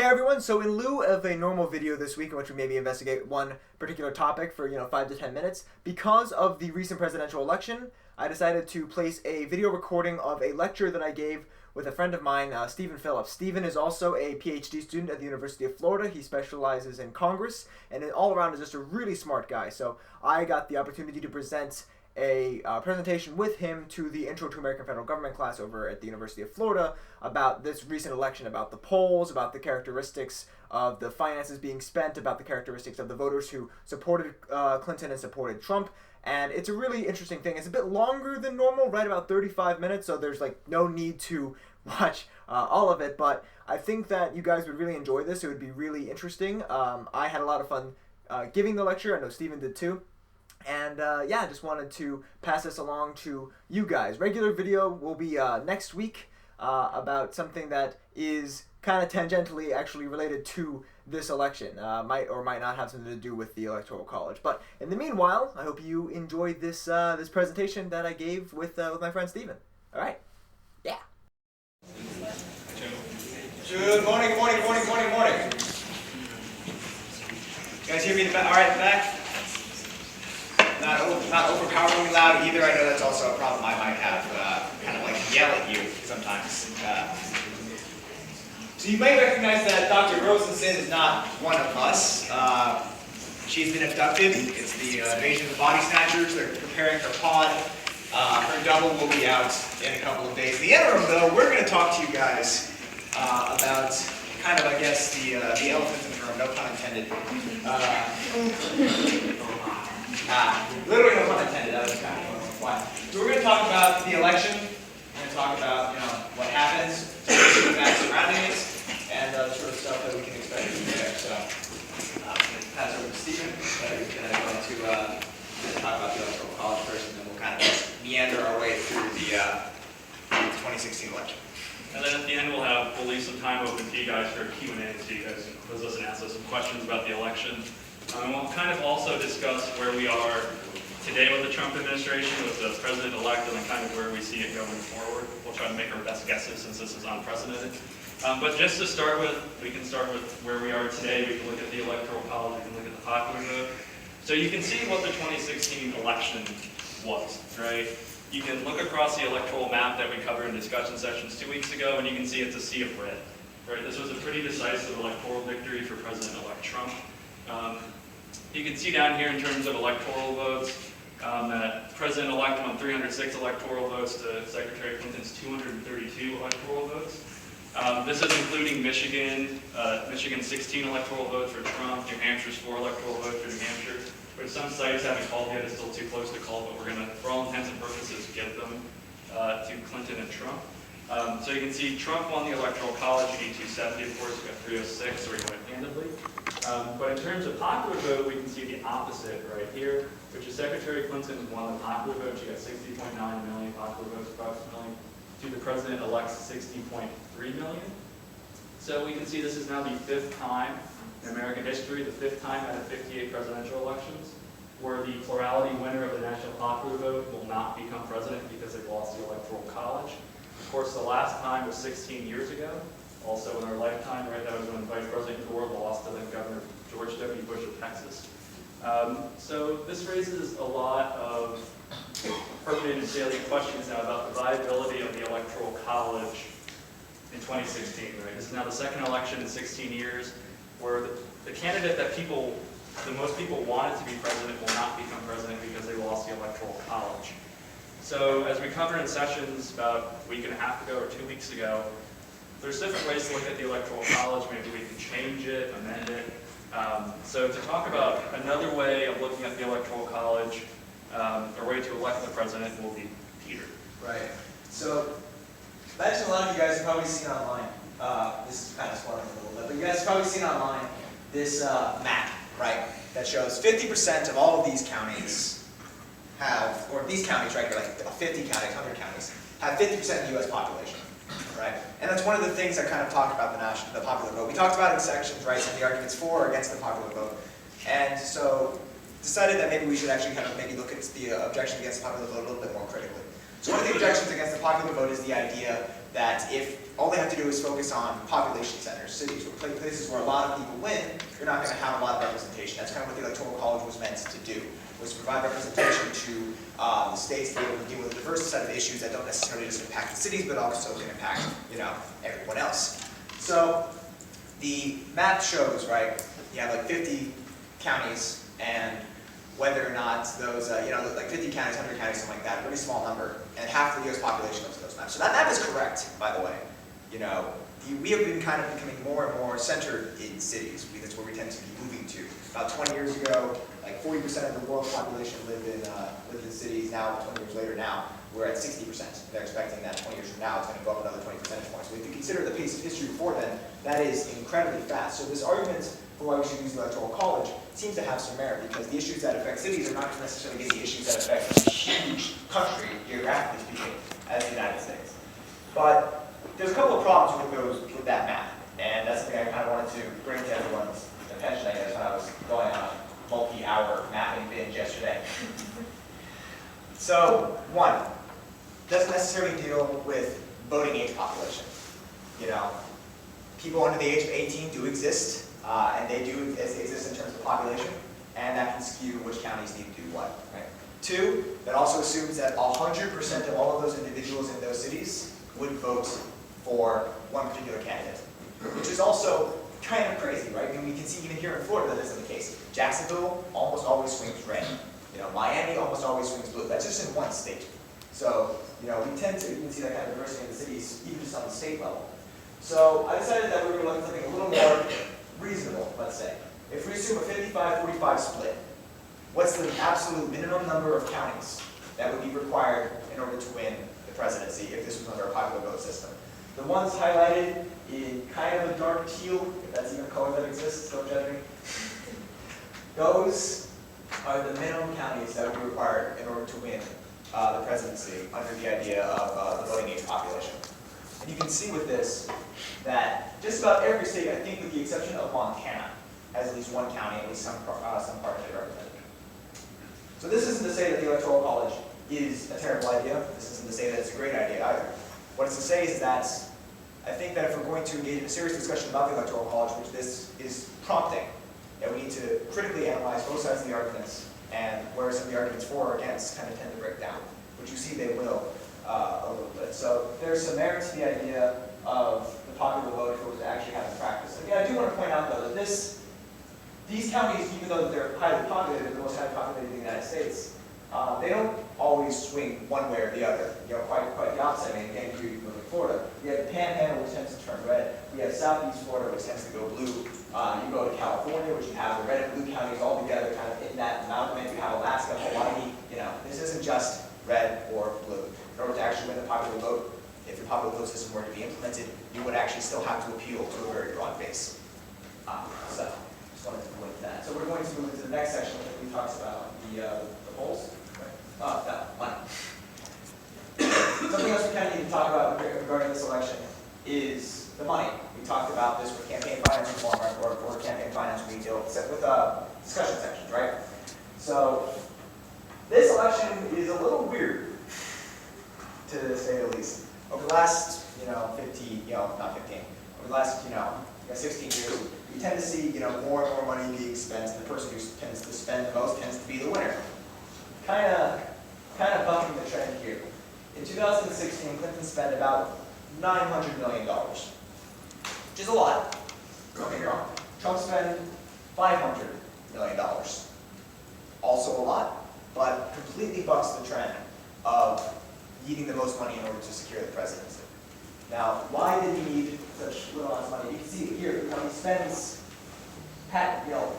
everyone, so in lieu of a normal video this week in which we maybe investigate one particular topic for 5 to 10 minutes, because of the recent presidential election, I decided to place a video recording of a lecture that I gave with a friend of mine, Stephen Phillips. Stephen is also a PhD student at the University of Florida. He specializes in Congress and all around is just a really smart guy. So I got the opportunity to present a presentation with him to the Intro to American Federal Government class over at the University of Florida about this recent election, about the polls, about the characteristics of the finances being spent, about the characteristics of the voters who supported Clinton and supported Trump. And it's a really interesting thing. It's a bit longer than normal, right about 35 minutes, so there's no need to watch all of it, but I think that you guys would really enjoy this. It would be really interesting. I had a lot of fun giving the lecture. I know Stephen did too. And yeah, I just wanted to pass this along to you guys. Regular video will be next week about something that is kind of tangentially actually related to this election. Might or might not have something to do with the Electoral College. But in the meanwhile, I hope you enjoyed this this presentation that I gave with my friend Stephen. All right. Yeah. Good morning, good morning, good morning, good morning, good morning. You guys hear me in the back? All right, in the back? Not overpoweringly loud either. I know that's also a problem I might have. Kind of like yell at you sometimes. So you may recognize that Dr. Rosenson is not one of us. She's been abducted. It's the invasion of the body snatchers. They're preparing her pod. Her double will be out in a couple of days. In the interim, though, we're going to talk to you guys about kind of, I guess, the elephant in the room. No pun intended. Literally no pun intended. That was kind of fun. So we're going to talk about the election. We're going to talk about what happens, the facts surrounding it, and the sort of stuff that we can expect from there. So I'm going to pass over to Stephen. He's going to talk about the Electoral College first, and then we'll kind of meander our way through the 2016 election. And then at the end, we'll leave some time open to you guys for Q&A, so you guys can quiz us and ask us some questions about the election. And we'll kind of also discuss where we are today with the Trump administration, with the president-elect, and then kind of where we see it going forward. We'll try to make our best guesses since this is unprecedented. But just to start with, we can start with where we are today. We can look at the Electoral College, we can look at the popular vote. So you can see what the 2016 election was, right? You can look across the electoral map that we covered in discussion sessions 2 weeks ago, and you can see it's a sea of red, right? This was a pretty decisive electoral victory for President-elect Trump. You can see down here in terms of electoral votes that President-elect won 306 electoral votes to Secretary Clinton's 232 electoral votes. This is including Michigan, Michigan's 16 electoral votes for Trump, New Hampshire's 4 electoral votes for New Hampshire, which some sites haven't called yet. It's still too close to call, but we're going to, for all intents and purposes, give them to Clinton and Trump. So you can see Trump won the Electoral College, he got 270, of course, we got 306, so he went handedly. But in terms of popular vote, we can see the opposite right here, which is Secretary Clinton won the popular vote. She got 60.9 million popular votes approximately, to the President-elect's 60.3 million. So we can see this is now the 5th time in American history, the 5th time out of 58 presidential elections, where the plurality winner of the national popular vote will not become president because they've lost the Electoral College. Of course, the last time was 16 years ago, also in our lifetime, right? That was when Vice President Gore lost to then Governor George W. Bush of Texas. So this raises a lot of pertinent and salient questions now about the viability of the Electoral College in 2016, right? This is now the second election in 16 years where the candidate that the most people wanted to be president will not become president because they lost the Electoral College. So as we covered in sessions about a week and a half ago or 2 weeks ago, there's different ways to look at the Electoral College. Maybe we can change it, amend it. So to talk about another way of looking at the Electoral College, or way to elect the president will be Peter. Right. So, imagine a lot of you guys have probably seen online, this is kind of spoiling a little bit, but you guys have probably seen online this map, right, that shows 50% of all of these counties have, or these counties right here, like 50 counties, 100 counties, have 50% of the U.S. population, right? And that's one of the things I kind of talked about the popular vote. We talked about in sections, right, some of the arguments for or against the popular vote. And so decided that maybe we should actually kind of maybe look at the objection against the popular vote a little bit more critically. So one of the objections against the popular vote is the idea that if all they have to do is focus on population centers, cities, places where a lot of people win, you're not going to have a lot of representation. That's kind of what the Electoral College was meant to do, was to provide representation to the states to be able to deal with a diverse set of issues that don't necessarily just impact the cities, but also can impact, everyone else. So the map shows, right, you have like 50 counties, and whether or not those, like 50 counties, 100 counties, something like that, a pretty small number, and half the U.S. population lives in those maps. So that map is correct, by the way. We have been kind of becoming more and more centered in cities, because that's where we tend to be moving to. About 20 years ago, like 40% of the world's population lived in cities. Now, 20 years later now, we're at 60%. They're expecting that 20 years from now, it's going to go up another 20 percentage points. So if you consider the pace of history before then, that is incredibly fast. So this argument for why we should use the Electoral College seems to have some merit, because the issues that affect cities are not necessarily going to be issues that affect a huge country, geographically speaking, as the United States. But there's a couple of problems with that map, and that's something I kind of wanted to bring to everyone's attention, I guess, when I was going on a multi-hour mapping binge yesterday. So, one, doesn't necessarily deal with voting age population. People under the age of 18 do exist, and they do exist in terms of population, and that can skew which counties need to do what, right? Two, that also assumes that 100% of all of those individuals in those cities would vote for one particular candidate, which is also kind of crazy, right? I mean, we can see even here in Florida that isn't the case. Jacksonville almost always swings red. Miami almost always swings blue. That's just in one state. So, we tend to even see that kind of diversity in the cities, even just on the state level. So I decided that we were going to look at something a little more reasonable, let's say. If we assume a 55-45 split, what's the absolute minimum number of counties that would be required in order to win the presidency if this was under a popular vote system? The ones highlighted in kind of a dark teal, if that's even a color that exists, don't judge me. Those are the minimum counties that would be required in order to win the presidency under the idea of the voting age population. And you can see with this that just about every state, I think with the exception of Montana, has at least one county, at least some part of it represented. So this isn't to say that the Electoral College is a terrible idea. This isn't to say that it's a great idea either. What it's to say is that I think that if we're going to engage in a serious discussion about the Electoral College, which this is prompting, that we need to critically analyze both sides of the arguments, and where some of the arguments for or against kind of tend to break down, which you see they will a little bit. So there's some merit to the idea of the popular vote if it was to actually have in practice. Again, I do want to point out though that these counties, even though they're highly populated, the most highly populated in the United States, they don't always swing one way or the other. Quite the opposite. I mean, again, you look at Florida, we have the Panhandle, which tends to turn red. We have Southeast Florida, which tends to go blue. You go to California, which you have the red and blue counties all together, kind of in that amalgamate. You have Alaska, Hawaii. This isn't just red or blue. In order to actually win the popular vote, if the popular vote system were to be implemented, you would actually still have to appeal to a very broad base. So, just wanted to go into that. So we're going to move into the next section, which talks about the polls. Money. Something else we kind of need to talk about regarding this election is the money. We talked about this with campaign finance reform or campaign finance retail with discussion sections, right? So this election is a little weird, to say the least. Over the last, 15, not 15, over the last, 16 years, we tend to see, more and more money being spent, and the person who tends to spend the most tends to be the winner. Kind of bucking the trend here. In 2016, Clinton spent about $900 million, which is a lot. Don't get me wrong. Trump spent $500 million, also a lot, but completely bucks the trend of needing the most money in order to secure the presidency. Now, why did he need such little amount of money? You can see it here. He spends,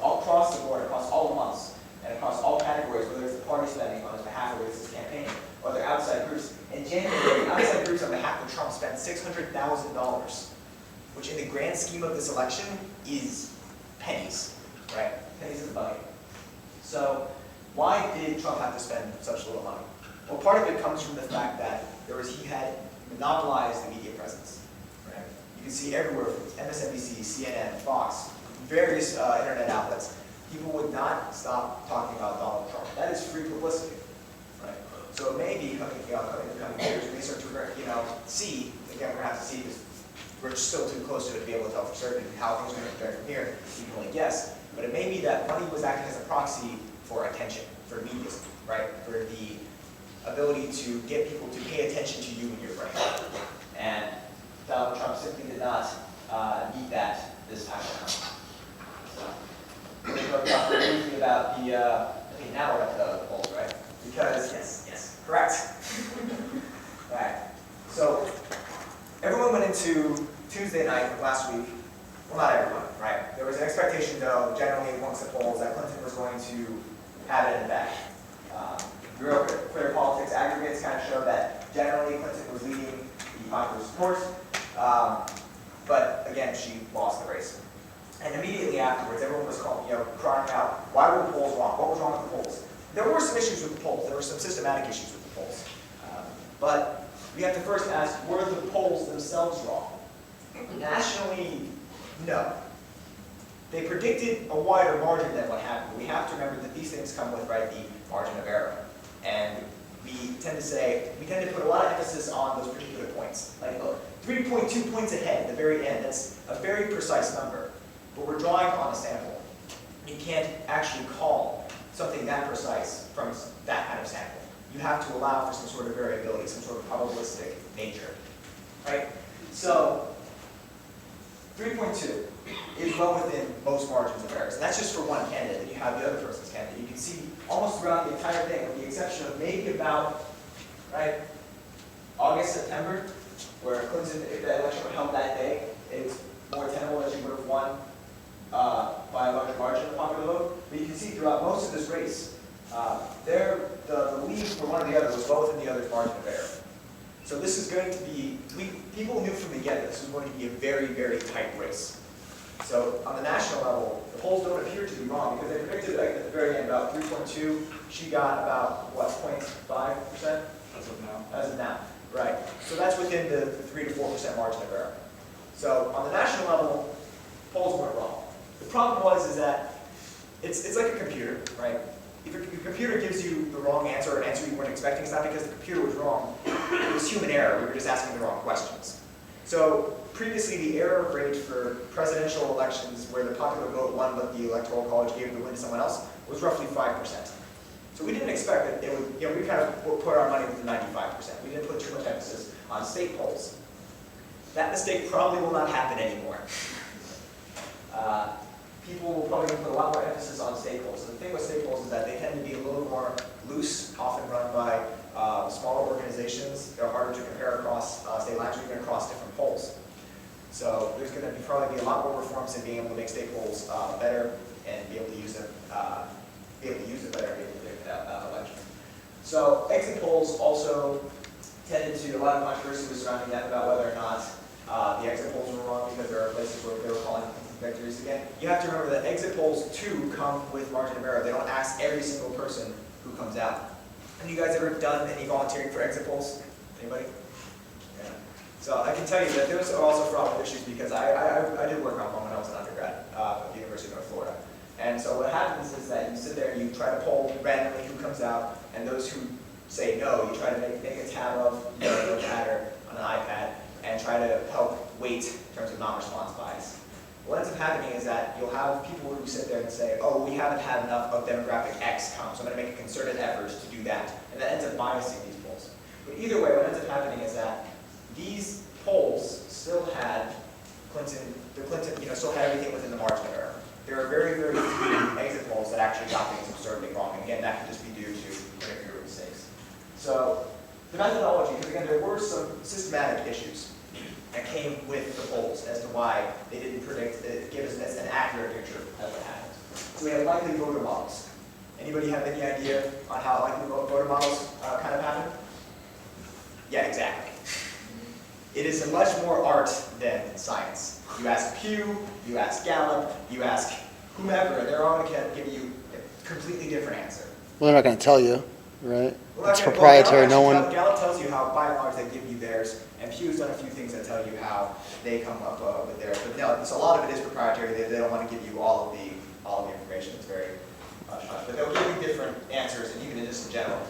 all across the board, across all the months, and across all categories, whether it's the party spending on his behalf or whether it's his campaign, or other outside groups. In January, outside groups on behalf of Trump spent $600,000, which in the grand scheme of this election is pennies, right? Pennies in the bucket. So why did Trump have to spend such little money? Well, part of it comes from the fact that he had monopolized the media presence. Right? You can see everywhere from MSNBC, CNN, Fox, various internet outlets. People would not stop talking about Donald Trump. That is free publicity. Right? So it may be coming, in the coming years, we may start to, see, again, we're going to have to see this. We're still too close to it to be able to tell for certain how things are going to compare from here. You can only guess. But it may be that money was acting as a proxy for attention, for media, right? For the ability to get people to pay attention to you and your brand. And Donald Trump simply did not need that this time around. So, we're going to talk briefly about the, okay, now we're at the polls, right? Because, yes, correct. All right. So, everyone went into Tuesday night of last week. Well, not everyone, right? There was an expectation, though, generally amongst the polls, that Clinton was going to have it in the bag. Real clear politics aggregates kind of show that generally Clinton was leading the popular support, but again, she lost the race. And immediately afterwards, everyone was crying out, why were the polls wrong? What was wrong with the polls? There were some issues with the polls. There were some systematic issues with the polls. But we have to first ask, were the polls themselves wrong? Nationally, no. They predicted a wider margin than what happened. We have to remember that these things come with, right, the margin of error. And we tend to put a lot of emphasis on those particular points. Like, look, 3.2 points ahead at the very end. That's a very precise number. But we're drawing on a sample. You can't actually call something that precise from that kind of sample. You have to allow for some sort of variability, some sort of probabilistic nature, right? So 3.2 is well within most margins of errors. And that's just for one candidate. Then you have the other person's candidate. You can see almost throughout the entire thing, with the exception of maybe about, right, August, September, where Clinton, if the election were held that day, it's more tenable that she would have won by a larger margin of popular vote. But you can see throughout most of this race, the lead for one or the other was well within the other's margin of error. So this is going to be, people knew from the get-go this was going to be a very, very tight race. So on the national level, the polls don't appear to be wrong because they predicted at the very end about 3.2. She got about, what, 0.5%? As of now. As of now, right. So that's within the 3 to 4% margin of error. So on the national level, polls weren't wrong. The problem is that it's like a computer, right? If your computer gives you the wrong answer or an answer you weren't expecting, it's not because the computer was wrong. It was human error. We were just asking the wrong questions. So previously, the error rate for presidential elections where the popular vote won but the Electoral College gave the win to someone else was roughly 5%. So we didn't expect that it would, we kind of put our money with the 95%. We didn't put too much emphasis on state polls. That mistake probably will not happen anymore. People will probably put a lot more emphasis on state polls. And the thing with state polls is that they tend to be a little more loose, often run by smaller organizations. They're harder to compare across state lines or even across different polls. So there's going to probably be a lot more reforms in being able to make state polls better and be able to use them, better, be able to predict elections. So exit polls also tended to, a lot of controversy was surrounding them about whether or not the exit polls were wrong because there are places where they were calling victories again. You have to remember that exit polls too come with margin of error. They don't ask every single person who comes out. Have you guys ever done any volunteering for exit polls? Anybody? Yeah. So I can tell you that those are also fraught with issues because I did work on one when I was an undergrad at the University of North Florida. And so what happens is that you sit there and you try to poll randomly who comes out, and those who say no, you try to make a tab of your chatter on an iPad and try to help weight in terms of non-response bias. What ends up happening is that you'll have people who sit there and say, oh, we haven't had enough of demographic X come, so I'm going to make a concerted effort to do that. And that ends up biasing these polls. But either way, what ends up happening is that these polls still had Clinton still had everything within the margin of error. There are very, very few exit polls that actually got things absurdly wrong. And again, that could just be due to managerial mistakes. So the methodology, because again, there were some systematic issues that came with the polls as to why they didn't give us an accurate picture of what happened. So we have likely voter models. Anybody have any idea on how likely voter models kind of happen? Yeah, exactly. It is a much more art than science. You ask Pew, you ask Gallup, you ask whomever, and they're all going to give you a completely different answer. Well, they're not going to tell you, right? Well, it's proprietary. Gallup No one. Gallup tells you how, by and large, they give you theirs, and Pew's done a few things that tell you how they come up with theirs. But no, so a lot of it is proprietary. They don't want to give you all of the information. It's very hush hush. But they'll give you different answers, and even just in general.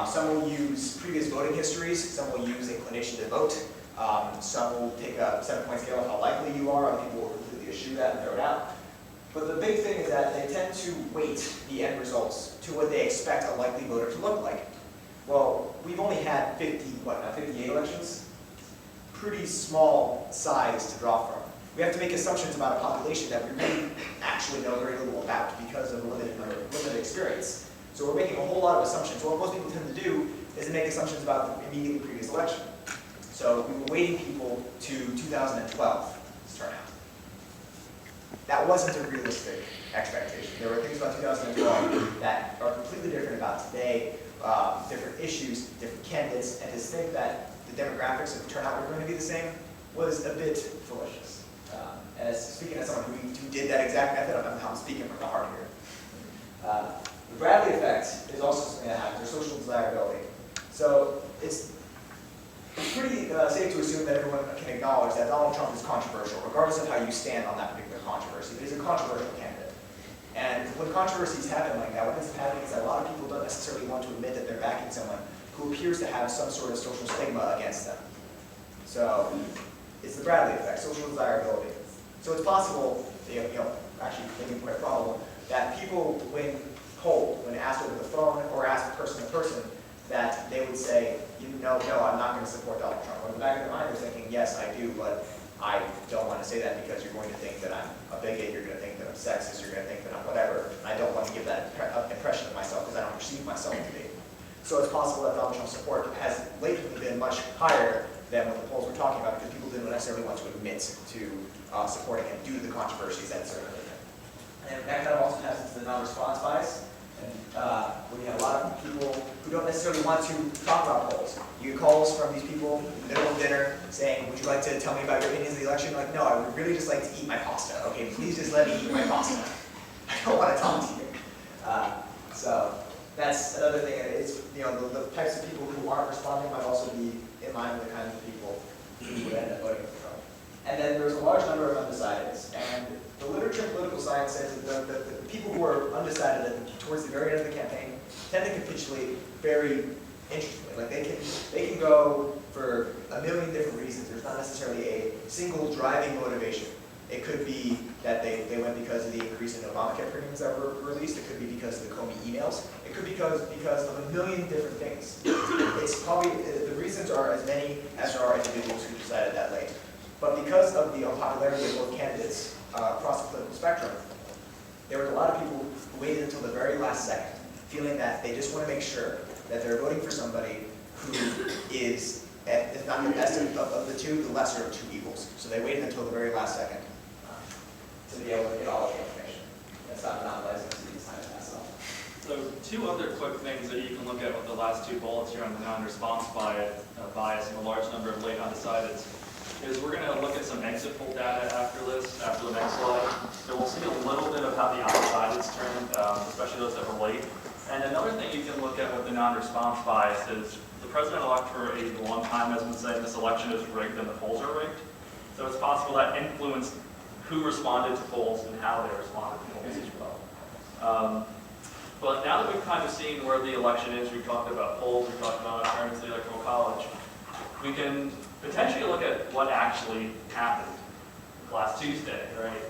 Some will use previous voting histories, some will use inclination to vote, some will take a 7-point scale of how likely you are, other people will completely eschew that and throw it out. But the big thing is that they tend to weight the end results to what they expect a likely voter to look like. Well, we've only had 58 elections? Pretty small size to draw from. We have to make assumptions about a population that we really actually know very little about because of a limited experience. So we're making a whole lot of assumptions. What most people tend to do is to make assumptions about the immediately previous election. So we were weighting people to 2012's turnout. That wasn't a realistic expectation. There were things about 2012 that are completely different about today, different issues, different candidates, and to think that the demographics of turnout were going to be the same was a bit fallacious. And speaking as someone who did that exact method, I'm speaking from the heart here. The Bradley effect is also something that happens, or social desirability. So it's pretty safe to assume that everyone can acknowledge that Donald Trump is controversial, regardless of how you stand on that particular controversy. But he's a controversial candidate. And when controversies happen like that, what ends up happening is that a lot of people don't necessarily want to admit that they're backing someone who appears to have some sort of social stigma against them. So it's the Bradley effect, social desirability. So it's possible, actually maybe quite probable, that people, when polled, when asked over the phone or asked person to person, that they would say, no, I'm not going to support Donald Trump. When in the back of their mind, they're thinking, yes, I do, but I don't want to say that because you're going to think that I'm a bigot, you're going to think that I'm sexist, you're going to think that I'm whatever. I don't want to give that impression of myself because I don't perceive myself to be. So it's possible that Donald Trump's support has lately been much higher than what the polls were talking about because people didn't necessarily want to admit to supporting him due to the controversies that surrounded him. And that kind of also has into the non-response bias. And we have a lot of people who don't necessarily want to talk about polls. You get calls from these people in the middle of dinner saying, would you like to tell me about your opinions of the election? Like, no, I would really just like to eat my pasta. Okay, please just let me eat my pasta. I don't want to talk to you. So that's another thing. It's, the types of people who aren't responding might also be in line with the kinds of people who would end up voting for Trump. And then there's a large number of undecideds. And the literature of political science says that the people who are undecided towards the very end of the campaign tend to capitulate very interestingly. Like they can go for a million different reasons. There's not necessarily a single driving motivation. It could be that they went because of the increase in Obamacare premiums that were released. It could be because of the Comey emails. It could be because of a million different things. It's probably, the reasons are as many as there are individuals who decided that late. But because of the unpopularity of both candidates across the political spectrum, there were a lot of people who waited until the very last second, feeling that they just want to make sure that they're voting for somebody who is, if not the best of the two, the lesser of two evils. So they waited until the very last second to be able to get all of the information. That's not monopolizing to these times myself. So two other quick things that you can look at with the last two bullets here on the non-response bias and the large number of late undecideds is we're going to look at some exit poll data after the next slide. So we'll see a little bit of how the undecideds turned, especially those that were late. And another thing you can look at with the non-response bias is the president-elect for a long time has been saying this election is rigged and the polls are rigged. So it's possible that influenced who responded to polls and how they responded to polls as well. But now that we've kind of seen where the election is, we've talked about polls, we've talked about alternates to the Electoral College, we can potentially look at what actually happened last Tuesday, right?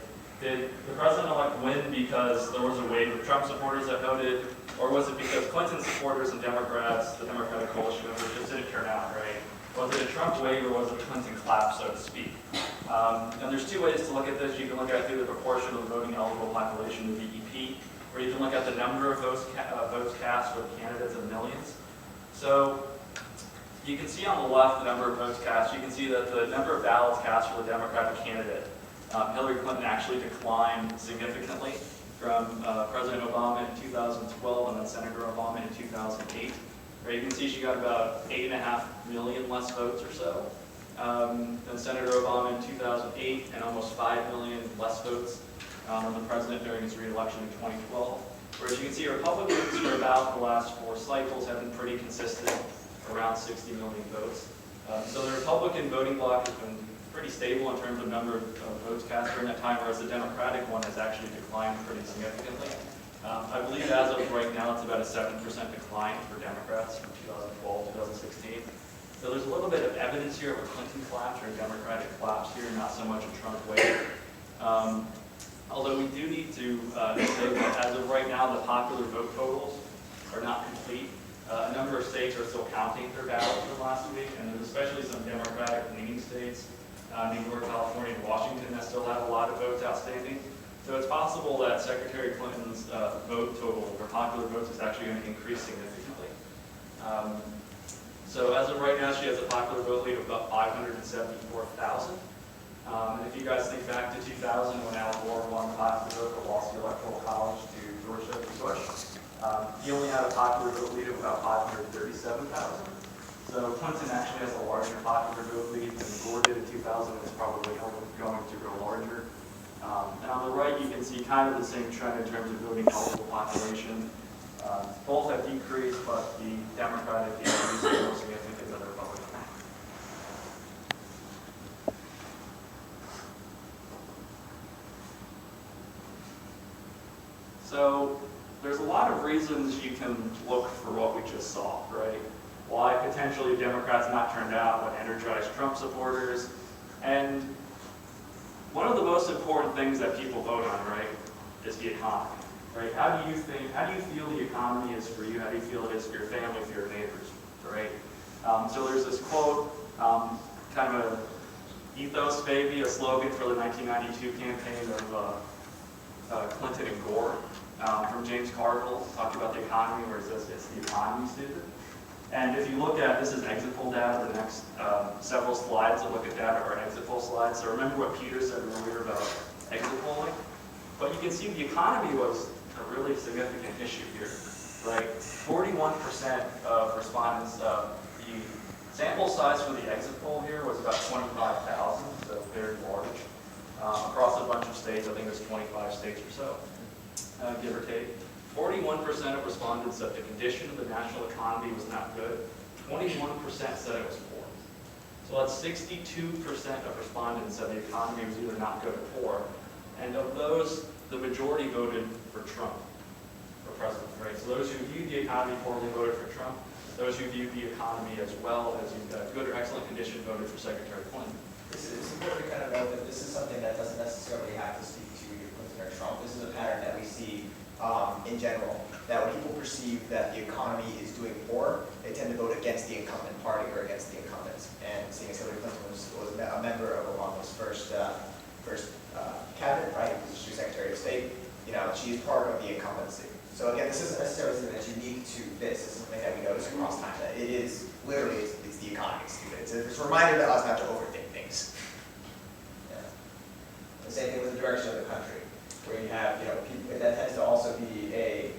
Did the president-elect win because there was a wave of Trump supporters that voted, or was it because Clinton supporters and Democrats, the Democratic coalition members, just didn't turn out, right? Was it a Trump wave or was it a Clinton clap, so to speak? And there's two ways to look at this. You can look at it through the proportion of the voting eligible population, the VEP, or you can look at the number of votes cast for the candidates in millions. So you can see on the left the number of votes cast. You can see that the number of ballots cast for the Democratic candidate, Hillary Clinton, actually declined significantly from President Obama in 2012 and then Senator Obama in 2008. Right, you can see she got about 8.5 million less votes or so than Senator Obama in 2008 and almost 5 million less votes than the president during his re-election in 2012. Whereas you can see Republicans for about the last 4 cycles have been pretty consistent, around 60 million votes. So the Republican voting bloc has been pretty stable in terms of number of votes cast during that time, whereas the Democratic one has actually declined pretty significantly. I believe as of right now, it's about a 7% decline for Democrats from 2012 to 2016. So there's a little bit of evidence here of a Clinton collapse or a Democratic collapse here, not so much a Trump wave. Although we do need to say that as of right now, the popular vote totals are not complete. A number of states are still counting their ballots from last week, and there's especially some Democratic-leaning states, New York, California, and Washington, that still have a lot of votes outstanding. So it's possible that Secretary Clinton's vote total, or popular votes, is actually going to increase significantly. So as of right now, she has a popular vote lead of about 574,000. And if you guys think back to 2000, when Al Gore won the popular vote, lost the Electoral College to George W. Bush, he only had a popular vote lead of about 537,000. So Clinton actually has a larger popular vote lead than Gore did in 2000. It's probably going to grow larger. And on the right, you can see kind of the same trend in terms of voting eligible population. Both have decreased, but the Democratic increase is more significant than the Republican. So there's a lot of reasons you can look for what we just saw, right? Why potentially Democrats not turned out, what energized Trump supporters, and one of the most important things that people vote on, right, is the economy, right? How do you feel the economy is for you? How do you feel it is for your family, for your neighbors, right? So there's this quote, kind of a ethos baby, a slogan for the 1992 campaign of Clinton and Gore, from James Carville, talking about the economy, where it says it's the economy, stupid. And if you look at, this is exit poll data, the next several slides that look at data are exit poll slides. So remember what Peter said earlier about exit polling? But you can see the economy was a really significant issue here, right? 41% of respondents, the sample size for the exit poll here was about 25,000, so very large. Across a bunch of states, I think there's 25 states or so, give or take. 41% of respondents said the condition of the national economy was not good. 21% said it was poor. So that's 62% of respondents said the economy was either not good or poor. And of those, the majority voted for Trump for president, right? So those who viewed the economy poorly voted for Trump. Those who viewed the economy as well as in good or excellent condition voted for Secretary Clinton. It's important to kind of note that this is something that doesn't necessarily have to speak to Clinton or Trump. This is a pattern that we see in general, that when people perceive that the economy is doing poor, they tend to vote against the incumbent party or against the incumbents. And seeing as Hillary Clinton was a member of Obama's first cabinet, right, she's Secretary of State, you know, she is part of the incumbency. So again, this isn't necessarily something that's unique to this. It's something that we notice across time, that it is literally, it's the economy, stupid. It's a reminder to us not to overthink things. Yeah. The same thing with the direction of the country, where you have, you know, people, that tends to also be a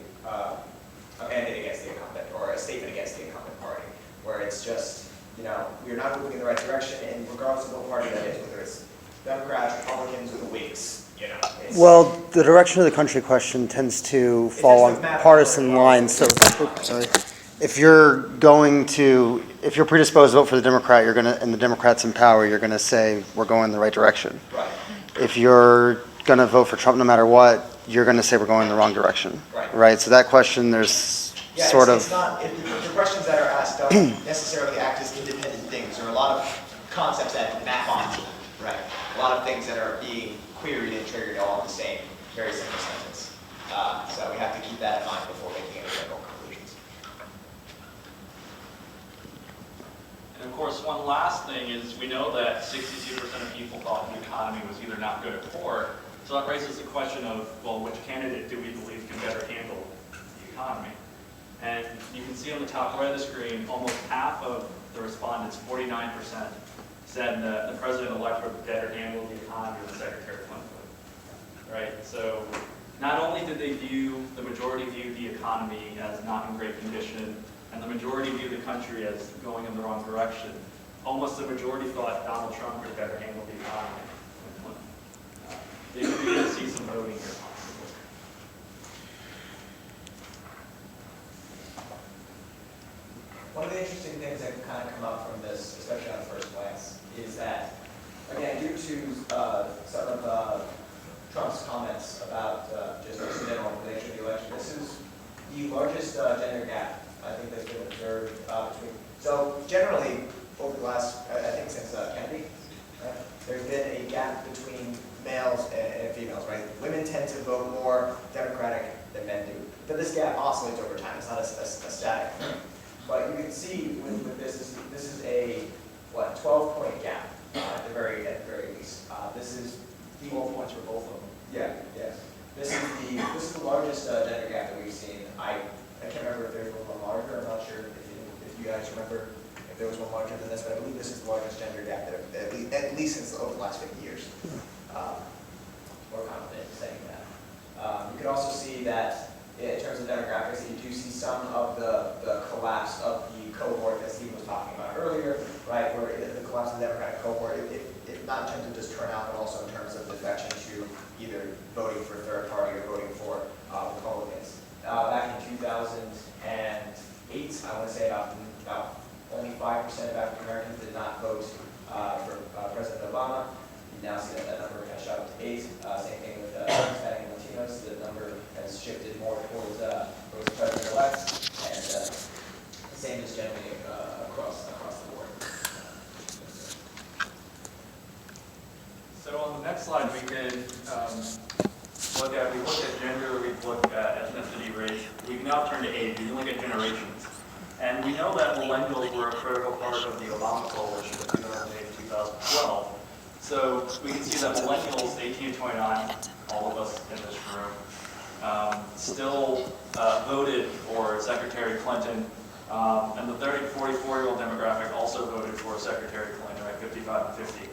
mandate against the incumbent, or a statement against the incumbent party, where it's just, you know, we're not moving in the right direction, and regardless of what party that is, whether it's Democrats, Republicans, or the Whigs, you know. Well, the direction of the country question tends to fall on partisan lines. So, sorry, if you're predisposed to vote for the Democrat, and the Democrat's in power, you're going to say we're going in the right direction. Right. If you're going to vote for Trump no matter what, you're going to say we're going in the wrong direction. Right. So that question, there's sort of. It's not, the questions that are asked don't necessarily act as independent things. There are a lot of concepts that map onto them, right? A lot of things that are being queried and triggered all in the same, very simple sentence. So we have to keep that in mind before making any general conclusions. And of course, one last thing is we know that 62% of people thought the economy was either not good or poor. So that raises the question of, well, which candidate do we believe can better handle the economy? And you can see on the top right of the screen, almost half of the respondents, 49%, said that the president-elect would better handle the economy than Secretary Clinton would. Right? So not only did the majority view the economy as not in great condition, and the majority view the country as going in the wrong direction, almost the majority thought Donald Trump would better handle the economy than Clinton. You're going to see some voting here. One of the interesting things that can kind of come up from this, especially on first glance, is that, again, due to some of Trump's comments about just in general the nature of the election. This is the largest gender gap I think that's been observed between. So generally, over the last, I think since Kennedy, right, there's been a gap between males and females, right? Women tend to vote more Democratic than men do. But this gap oscillates over time. It's not a static thing. But you can see with this is a, what, 12-point gap at the very least. This is the 12 points for both of them. yeah, yes. This is the largest gender gap that we've seen. I can't remember if there's one larger. I'm not sure if you guys remember if there was one larger than this, but I believe this is the largest gender gap that at least since over the last 50 years. More confident in saying that. You can also see that in terms of demographics, that you do see some of the collapse of the cohort that Steve was talking about earlier, right? Where the collapse of the Democratic cohort, it not in terms of just turnout, but also in terms of defection to either voting for third party or voting for Republicans. Back in 2008, I want to say about only 5% of African Americans did not vote for President Obama. You now see that number has shot up to 8. Same thing with Hispanic and Latinos. The number has shifted more towards President-elect, and the same is generally across the board. So on the next slide, we can look at gender, we look at ethnicity, race. We can now turn to age. We can look at generations. And we know that millennials were a critical part of the Obama coalition of 2008 to 2012. So we can see that millennials, 18 to 29, all of us in this room, still voted for Secretary Clinton. And the 30 to 44-year-old demographic also voted for Secretary Clinton, right, 55 and 50.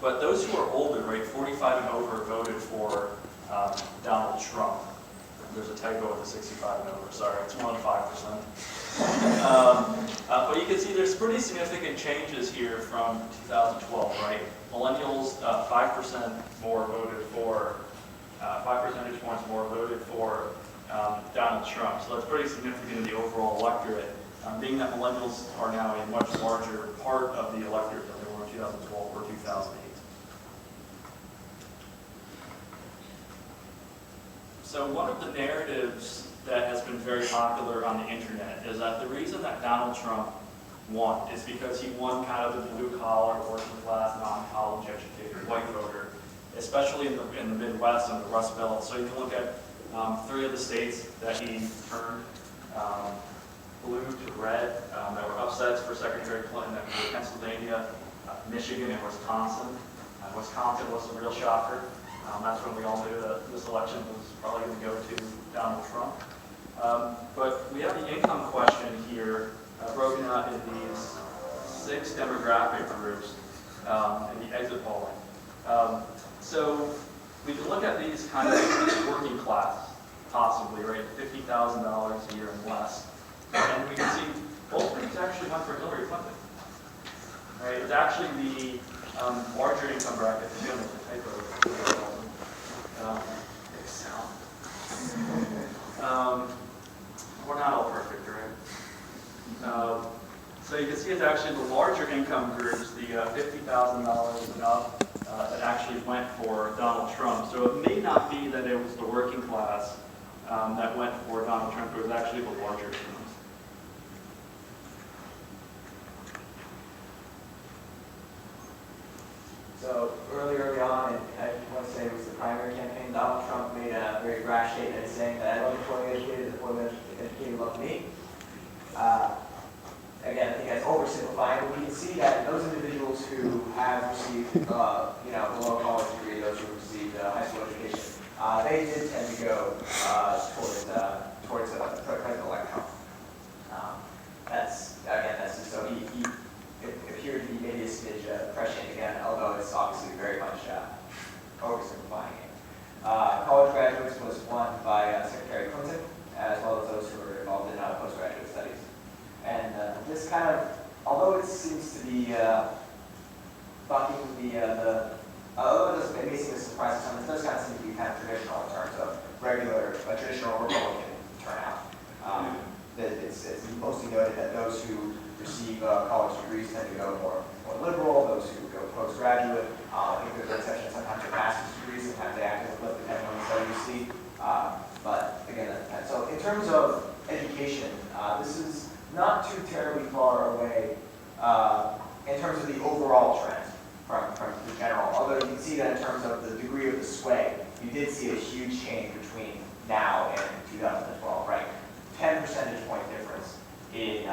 But those who are older, right, 45 and over, voted for Donald Trump. There's a typo with the 65 and over, sorry, it's more than 5%. But you can see there's pretty significant changes here from 2012, right? Millennials, 5% more voted for, 5 percentage points more voted for Donald Trump. So that's pretty significant in the overall electorate, being that millennials are now a much larger part of the electorate than they were in 2012 or 2008. So one of the narratives that has been very popular on the internet is that the reason that Donald Trump won is because he won kind of the blue-collar, working-class, non-college educated white voter, especially in the Midwest and the Rust Belt. So you can look at 3 of the states that he turned blue to red that were upsets for Secretary Clinton, that were Pennsylvania, Michigan, and Wisconsin. Wisconsin was a real shocker. That's when we all knew that this election was probably going to go to Donald Trump. But we have the income question here broken out in these 6 demographic groups in the exit polling. So we can look at these kind of working class, possibly, right? $50,000 a year and less. And we can see both groups actually went for Hillary Clinton. Right? It's actually the larger income bracket, again, with the typo. Excel. We're not all perfect, right? So you can see it's actually the larger income groups, the $50,000 and up, that actually went for Donald Trump. So it may not be that it was the working class that went for Donald Trump, it was actually the larger incomes. So early on, and I want to say it was the primary campaign, Donald Trump made a very rash statement saying that I love the poorly educated, the poorly educated love me. Again, I think that's oversimplifying, but we can see that those individuals who have received, below college degree, those who received high school education, they did tend to go towards President-elect Trump. That's just so he appeared to be maybe a smidge prescient again, although it's obviously very much oversimplifying it. College graduates was won by Secretary Clinton, as well as those who were involved in postgraduate studies. And this kind of, although it seems to be bucking although it may seem a surprise to some, it does kind of seem to be kind of traditional in terms of traditional Republican turnout. It's mostly noted that those who receive college degrees tend to go more liberal, those who go postgraduate. I think there's an exception, sometimes for master's degrees, sometimes they act as a flip depending on obviously. But again, so in terms of education, this is not too terribly far away in terms of the overall trend from the general. Although you can see that in terms of the degree of the sway, you did see a huge change between now and 2012, right? 10 percentage point difference in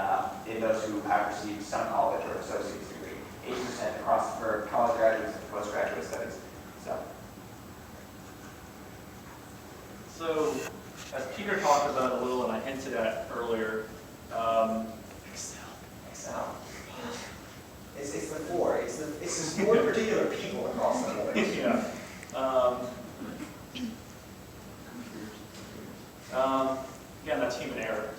those who have received some college or associate's degree, 8% across for college graduates and postgraduate studies. So, as Peter talked about a little and I hinted at earlier, Excel. It's the four. It's the four particular people across the board. yeah. Again, that's human error.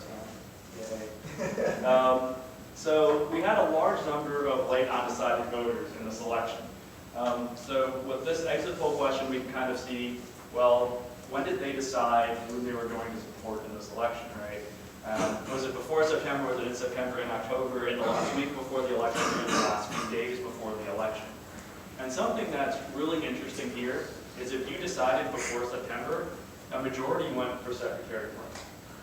So, so we had a large number of late undecided voters in this election. So with this exit poll question, we can kind of see, well, when did they decide who they were going to support in this election, right? Was it before September? Was it in September, in October, in the last week before the election, or in the last few days before the election? And something that's really interesting here is if you decided before September, a majority went for Secretary of War.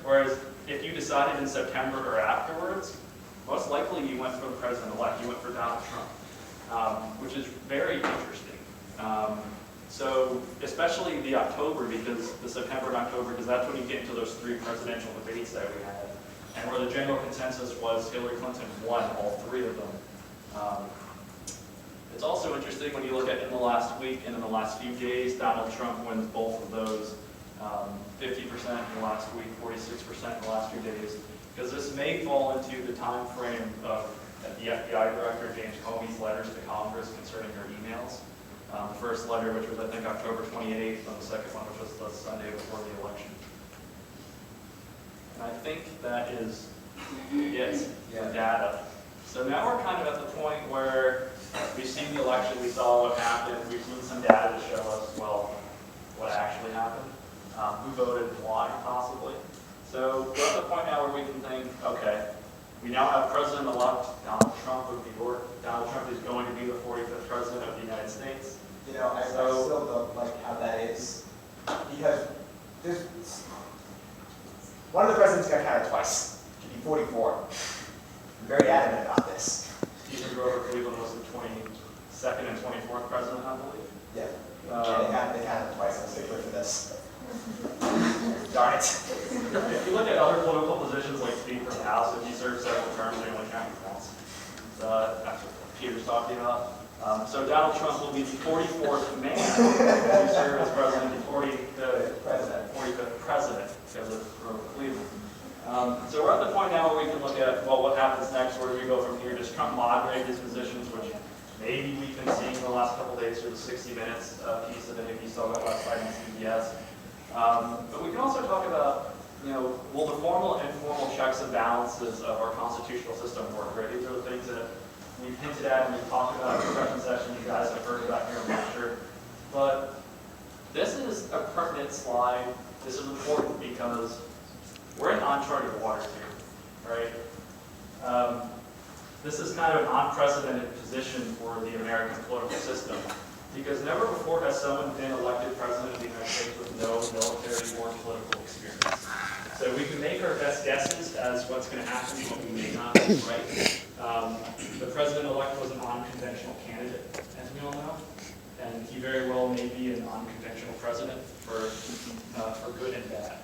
Whereas if you decided in September or afterwards, most likely you went for the president-elect. You went for Donald Trump, which is very interesting. So especially the October, because the September and October, because that's when you get into those three presidential debates that we had, and where the general consensus was Hillary Clinton won all three of them. It's also interesting when you look at in the last week and in the last few days, Donald Trump wins both of those, 50% in the last week, 46% in the last few days, because this may fall into the time frame of the FBI Director James Comey's letters to Congress concerning her emails. The first letter, which was, I think, October 28th, and the second one, which was the Sunday before the election. And I think that is it for data. So now we're kind of at the point where we've seen the election, we saw what happened, we've seen some data to show us, well, what actually happened, who voted and why, possibly. So we're at the point now where we can think, okay, we now have President-elect Donald Trump of New York. Donald Trump is going to be the 45th President of the United States. You know, I still don't like how that is, because there's one of the presidents got counted twice. Should be 44. I'm very adamant about this. Stephen Grover Cleveland was the 22nd and 24th president, I believe. Yeah. They counted twice. I'm stickler for this. Darn it. If you look at other political positions like Speaker of the House, if you serve several terms, they only count once. That's what Peter's talking about. So Donald Trump will be the 44th man to serve as president, the 45th president, because of Grover Cleveland. So we're at the point now where we can look at, well, what happens next? Where do we go from here? Does Trump moderate his positions, which maybe we've been seeing in the last couple of days through the 60 Minutes piece of it, if you saw that last night on CBS. But we can also talk about, you know, will the formal and informal checks and balances of our constitutional system work, right? These are the things that we've hinted at and we've talked about in the discussion session. You guys have heard about here, I'm not sure. But this is a pertinent slide. This is important because we're in uncharted waters here, right? This is kind of an unprecedented position for the American political system, because never before has someone been elected president of the United States with no military or political experience. So we can make our best guesses as what's going to happen, what we may not be right. The president-elect was an unconventional candidate, as we all know, and he very well may be an unconventional president for good and bad.